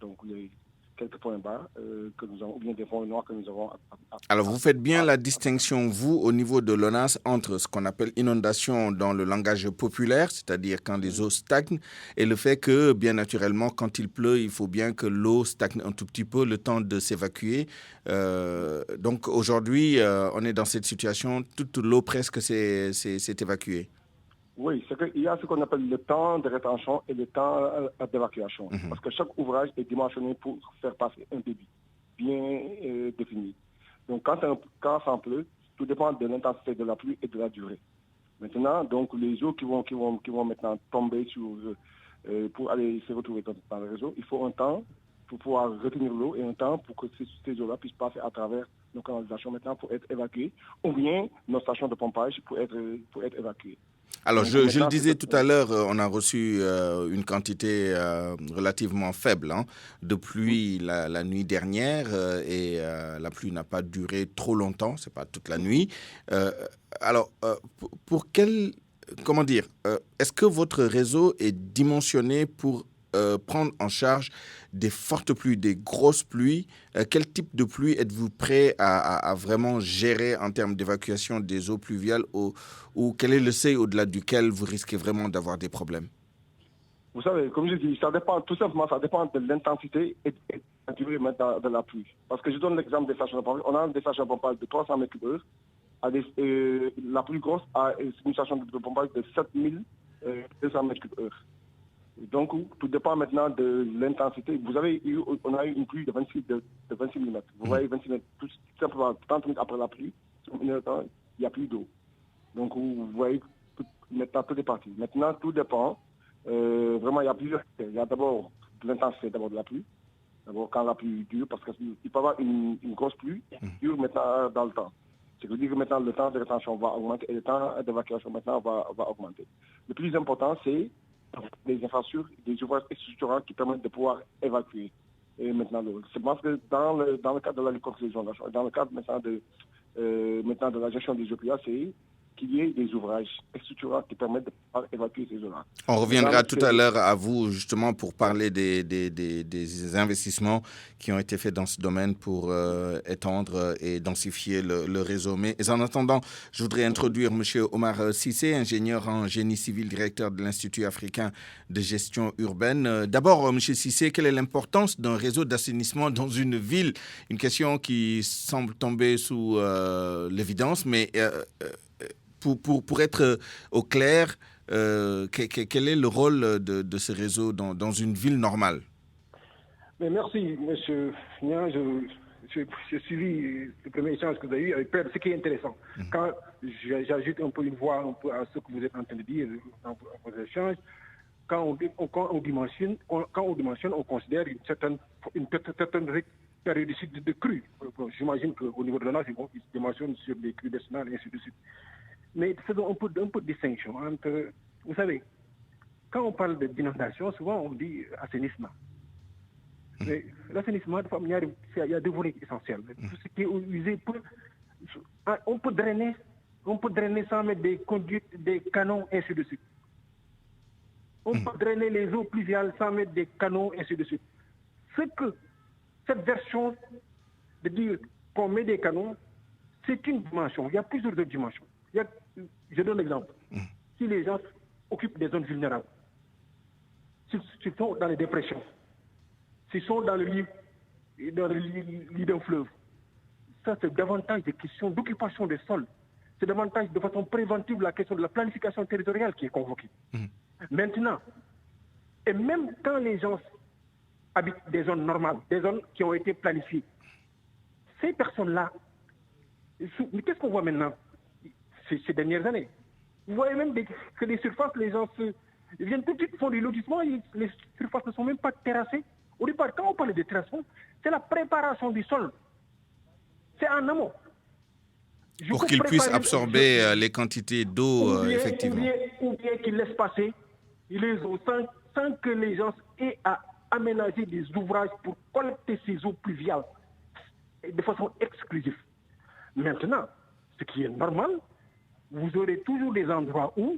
donc les quelques points bas que nous avons, ou bien des points noirs que nous avons. Alors, vous faites bien la distinction, vous, au niveau de l'ONAS, entre ce qu'on appelle inondation dans le langage populaire, c'est-à-dire quand les eaux stagnent, et le fait que, bien naturellement, quand il pleut, il faut bien que l'eau stagne un tout petit peu, le temps de s'évacuer. Donc, aujourd'hui, on est dans cette situation, toute l'eau presque s'est évacuée. Oui, il y a ce qu'on appelle le temps de rétention et le temps d'évacuation. Parce que chaque ouvrage est dimensionné pour faire passer un débit bien défini. Donc, quand ça pleut, tout dépend de l'intensité de la pluie et de la durée. Maintenant, donc, les eaux qui vont maintenant tomber pour aller se retrouver dans le réseau, il faut un temps pour pouvoir retenir l'eau et un temps pour que ces eaux-là puissent passer à travers nos canalisations maintenant pour être évacuées, ou bien nos stations de pompage pour être évacuées. Alors, je le disais tout à l'heure, on a reçu une quantité relativement faible de pluie la nuit dernière et la pluie n'a pas duré trop longtemps, c'est pas toute la nuit. Alors, comment dire, est-ce que votre réseau est dimensionné pour prendre en charge des fortes pluies, des grosses pluies? Quel type de pluie êtes-vous prêt à vraiment gérer en termes d'évacuation des eaux pluviales ou quel est le seuil au-delà duquel vous risquez vraiment d'avoir des problèmes? Vous savez, comme je dis, ça dépend de l'intensité et de la durée de la pluie. Parce que je donne l'exemple des stations de pompage. On a des stations de pompage de 300 m3. La plus grosse a une station de pompage de 7200 m3. Donc, tout dépend maintenant de l'intensité. On a eu une pluie de 26 mm. Vous voyez, 26 mm, tout simplement, 30 minutes après la pluie, il n'y a plus d'eau. Donc, vous voyez, maintenant, tout est parti. Maintenant, tout dépend. Vraiment, il y a plusieurs. Il y a d'abord l'intensité de la pluie. D'abord, quand la pluie dure, parce qu'il peut y avoir une grosse pluie qui dure maintenant dans le temps. Ce qui veut dire que maintenant le temps de rétention va augmenter et le temps d'évacuation maintenant va augmenter. Le plus important, c'est des infrastructures, des ouvrages structurants qui permettent de pouvoir évacuer. Et maintenant, je pense que dans le cadre de la lutte contre les inondations, dans le cadre maintenant de la gestion des OPA, c'est qu'il y ait des ouvrages structurants qui permettent de pouvoir évacuer ces zones-là. On reviendra tout à l'heure à vous, justement, pour parler des investissements qui ont été faits dans ce domaine pour étendre et densifier le réseau. Mais en attendant, je voudrais introduire M. Omar Cissé, ingénieur en génie civil, directeur de l'Institut africain de gestion urbaine. D'abord, M. Cissé, quelle est l'importance d'un réseau d'assainissement dans une ville? Une question qui semble tomber sous l'évidence, mais... Pour être au clair, quel est le rôle de ce réseau dans une ville normale? Mais merci, M. Nia. J'ai suivi le premier échange que vous avez eu avec Père, ce qui est intéressant. Quand j'ajoute un peu une voix à ce que vous êtes en train de dire dans vos échanges, quand on dimensionne, on considère une certaine périodicité de crues. J'imagine qu'au niveau de la nation, ils dimensionnent sur des crues décennales et ainsi de suite. Mais faisons un peu de distinction entre, vous savez, quand on parle d'inondation, souvent on dit assainissement. Mais l'assainissement, il y a deux volets essentiels. Tout ce qui est usé, on peut drainer sans mettre des conduites, des canons, ainsi de suite. On peut drainer les eaux pluviales sans mettre des canons, ainsi de suite. Cette version de dire qu'on met des canons, c'est une dimension. Il y a plusieurs autres dimensions. Je donne l'exemple. Si les gens occupent des zones vulnérables, s'ils sont dans les dépressions, s'ils sont dans le lit d'un fleuve, ça c'est davantage des questions d'occupation des sols. C'est davantage de façon préventive la question de la planification territoriale qui est convoquée. Maintenant, et même quand les gens habitent des zones normales, des zones qui ont été planifiées, ces personnes-là, mais qu'est-ce qu'on voit maintenant ces dernières années? Vous voyez même que les surfaces, les gens viennent tout de suite, font du lotissement, les surfaces ne sont même pas terrassées. Au départ, quand on parle de terrassement, c'est la préparation du sol. C'est en amont. Pour qu'il puisse absorber les quantités d'eau, effectivement. Ou bien qu'il laisse passer les eaux sans que les gens aient à aménager des ouvrages pour collecter ces eaux pluviales de façon exclusive. Maintenant, ce qui est normal, vous aurez toujours des endroits où,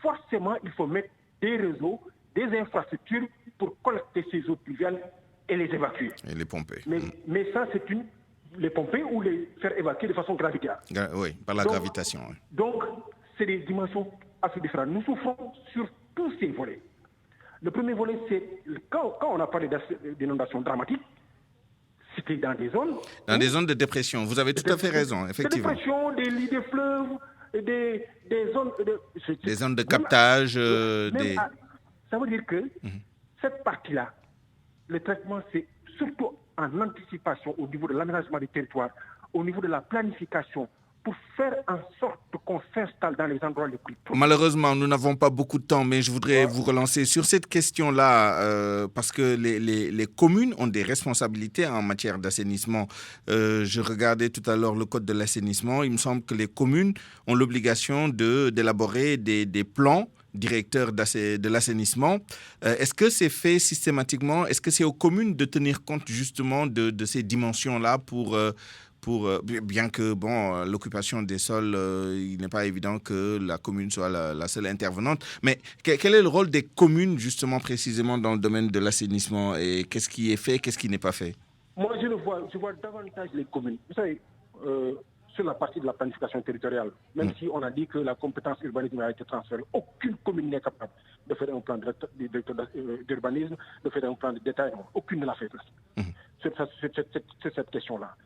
forcément, il faut mettre des réseaux, des infrastructures pour collecter ces eaux pluviales et les évacuer. Et les pomper. Mais ça, c'est les pomper ou les faire évacuer de façon gravitaire. Oui, par la gravitation. Oui. Donc, c'est des dimensions assez différentes. Nous souffrons sur tous ces volets. Le premier volet, c'est quand on a parlé d'inondations dramatiques, c'était dans des zones... Dans des zones de dépression. Vous avez tout à fait raison, effectivement. Des dépressions, des lits de fleuves, des zones... Des zones de captage, ça veut dire que cette partie-là, le traitement, c'est surtout en anticipation au niveau de l'aménagement des territoires, au niveau de la planification, pour faire en sorte qu'on s'installe dans les endroits les plus proches. Malheureusement, nous n'avons pas beaucoup de temps, mais je voudrais vous relancer sur cette question-là, parce que les communes ont des responsabilités en matière d'assainissement. Je regardais tout à l'heure le code de l'assainissement. Il me semble que les communes ont l'obligation d'élaborer des plans directeurs de l'assainissement. Est-ce que c'est fait systématiquement? Est-ce que c'est aux communes de tenir compte justement de ces dimensions-là pour bien que l'occupation des sols, il n'est pas évident que la commune soit la seule intervenante. Mais quel est le rôle des communes justement précisément dans le domaine de l'assainissement et qu'est-ce qui est fait, qu'est-ce qui n'est pas fait? Moi, je vois davantage les communes. Vous savez, sur la partie de la planification territoriale, même si on a dit que la compétence urbanisme a été transférée, aucune commune n'est capable de faire un plan d'urbanisme, de faire un plan de détaillement. Aucune ne l'a fait. C'est cette question-là.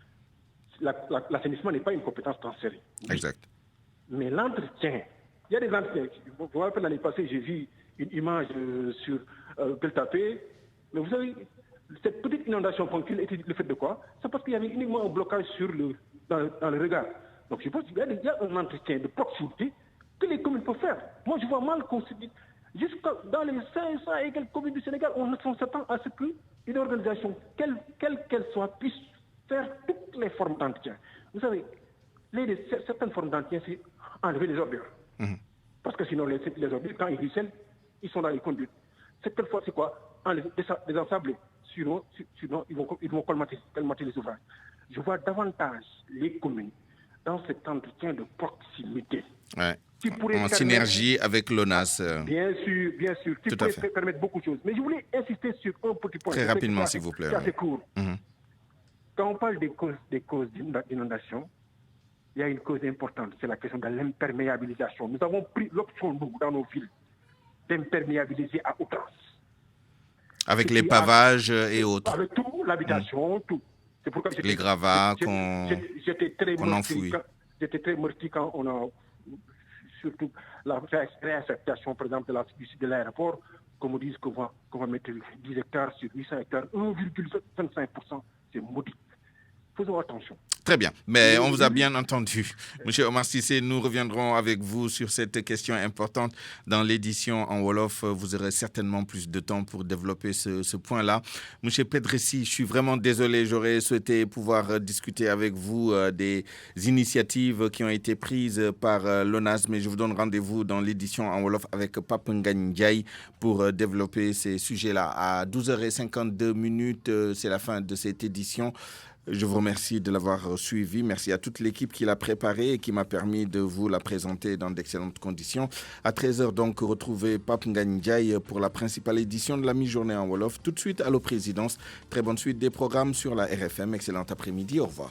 L'assainissement n'est pas une compétence transférée. Exact. Mais l'entretien, il y a des entretiens. Vous voyez, l'année passée, j'ai vu une image sur Beltapé. Mais vous savez, cette petite inondation ponctuelle était le fait de quoi? C'est parce qu'il y avait uniquement un blocage dans le regard. Donc je pense qu'il y a un entretien de proximité que les communes peuvent faire. Moi, je vois mal qu'on se dit, jusqu'à dans les 500 et quelques communes du Sénégal, on s'attend à ce qu'une organisation, quelle qu'elle soit, puisse faire toutes les formes d'entretien. Vous savez, certaines formes d'entretien, c'est enlever les ordures. Parce que sinon, les ordures, quand ils ruissellent, ils sont dans les conduites. Cette fois, c'est quoi? Enlever, désensabler. Sinon ils vont colmater les ouvrages. Je vois davantage les communes dans cet entretien de proximité. Ouais. En synergie avec l'ONAS. Bien sûr, qui pourrait permettre beaucoup de choses. Mais je voulais insister sur un petit point. Très rapidement, s'il vous plaît. C'est assez court. Quand on parle des causes d'inondation, il y a une cause importante, c'est la question de l'imperméabilisation. Nous avons pris l'option, nous, dans nos villes, d'imperméabiliser à outrance. Avec les pavages et autres. Avec tout, l'habitation, tout. C'est pourquoi les gravats qu'on enfouit. J'étais très meurtri quand on a, surtout la réaffectation, par exemple, du site de l'aéroport, qu'on me dise qu'on va mettre 10 hectares sur 800 hectares, 1,25%, c'est maudit. Faisons attention. Très bien, mais on vous a bien entendu. Monsieur Omar Cissé, nous reviendrons avec vous sur cette question importante dans l'édition en Wolof. Vous aurez certainement plus de temps pour développer ce point-là. Monsieur Pedressi, je suis vraiment désolé, j'aurais souhaité pouvoir discuter avec vous des initiatives qui ont été prises par l'ONAS, mais je vous donne rendez-vous dans l'édition en Wolof avec Pape Ngagne Ndiaye pour développer ces sujets-là. À 12h52, c'est la fin de cette édition. Je vous remercie de l'avoir suivi. Merci à toute l'équipe qui l'a préparé et qui m'a permis de vous la présenter dans d'excellentes conditions. À 13h, donc, retrouvez Pape Ngagne Ndiaye pour la principale édition de la mi-journée en Wolof. Tout de suite, Allo Présidence. Très bonne suite des programmes sur la RFM. Excellent après-midi. Au revoir.